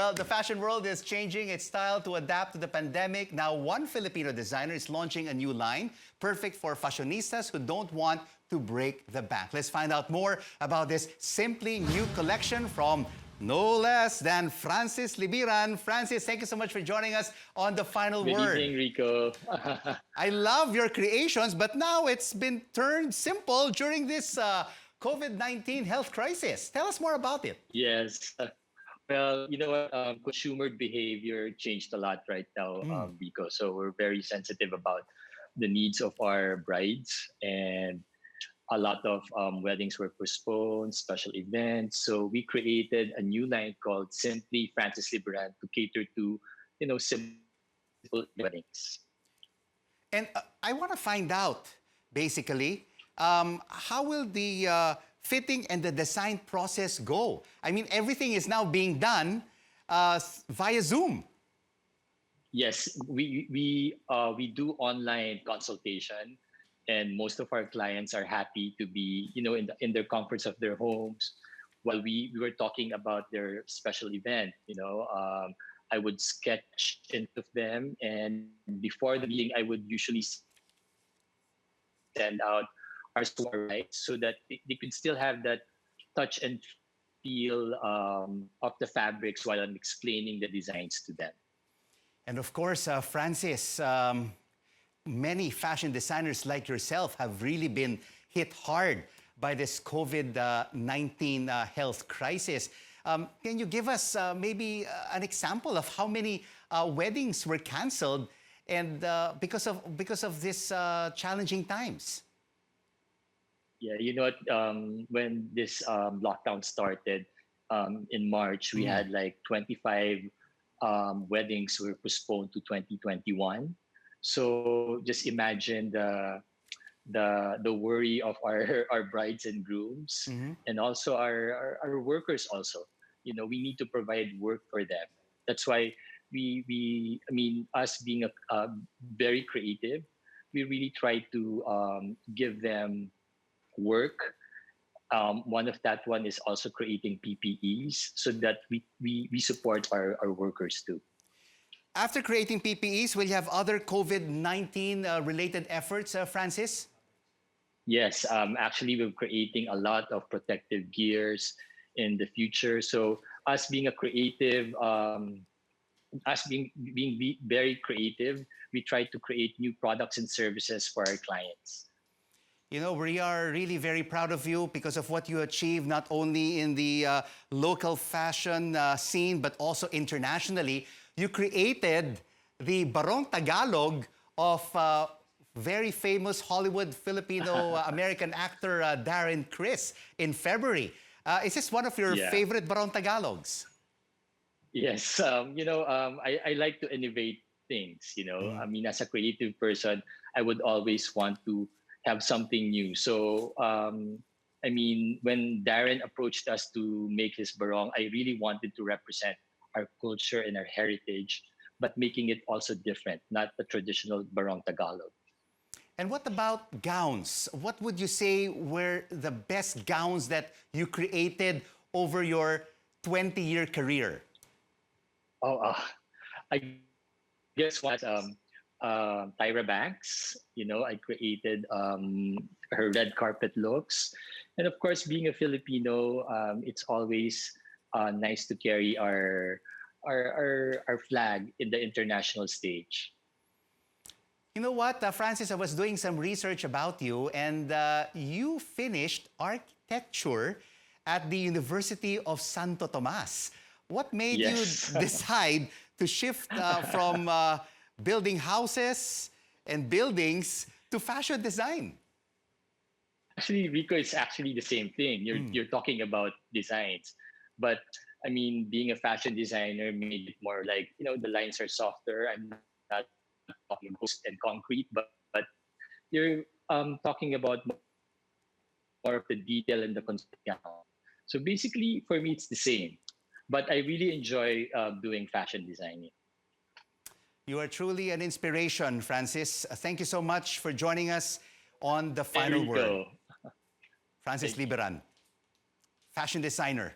Well, the fashion world is changing its style to adapt to the pandemic. Now, one Filipino designer is launching a new line, perfect for fashionistas who don't want to break the bank. Let's find out more about this simply new collection from no less than Francis Libiran. Francis, thank you so much for joining us on The Final Word. Good evening, Rico. I love your creations, but now it's been turned simple during this COVID-19 health crisis. Tell us more about it. Yes. Well, you know what? Consumer behavior changed a lot right now, Rico. So we're very sensitive about the needs of our brides, and a lot of weddings were postponed, special events. So we created a new line called Simply Francis Libiran to cater to, simple weddings. And I want to find out, basically, how will the fitting and the design process go? I mean, everything is now being done via Zoom. Yes, we do online consultation, and most of our clients are happy to be, in their comforts of their homes. While we were talking about their special event, I would sketch into them, and before the meeting, I would usually send out our rights so that they could still have that touch and feel of the fabrics while I'm explaining the designs to them. And of course, Francis, many fashion designers like yourself have really been hit hard by this COVID-19 health crisis. Can you give us maybe an example of how many weddings were canceled and because of this challenging times? Yeah, you know what? When this lockdown started in March, we had like 25 weddings were postponed to 2021. So just imagine the worry of our brides and grooms, and also our workers also. We need to provide work for them. That's why us being very creative, we really try to give them work. One of that one is also creating PPEs so that we support our workers too. After creating PPEs, will you have other COVID-19 related efforts, Francis? Yes, actually we're creating a lot of protective gears in the future. So us being a creative, us being very creative, we try to create new products and services for our clients. We are really very proud of you because of what you achieved, not only in the local fashion scene, but also internationally. You created the Barong Tagalog of very famous Hollywood Filipino-American actor Darren Criss in February. Is this one of your favorite Barong Tagalogs? Yes, I like to innovate things, as a creative person, I would always want to have something new. So, when Darren approached us to make his barong, I really wanted to represent our culture and our heritage, but making it also different, not the traditional barong Tagalog. And what about gowns? What would you say were the best gowns that you created over your 20-year career? I guess what Tyra Banks, I created her red carpet looks. And of course, being a Filipino, it's always nice to carry our flag in the international stage. You know what, Francis, I was doing some research about you, and you finished architecture at the University of Santo Tomas. What made you decide to shift from building houses and buildings to fashion design? Actually, Rico, it's actually the same thing. You're talking about designs, but being a fashion designer made it more like, the lines are softer. I'm not talking about and concrete, but you're talking about more of the detail and the construction. So basically, for me, it's the same. But I really enjoy doing fashion designing. You are truly an inspiration, Francis. Thank you so much for joining us on The Final Word. Francis Libiran, fashion designer.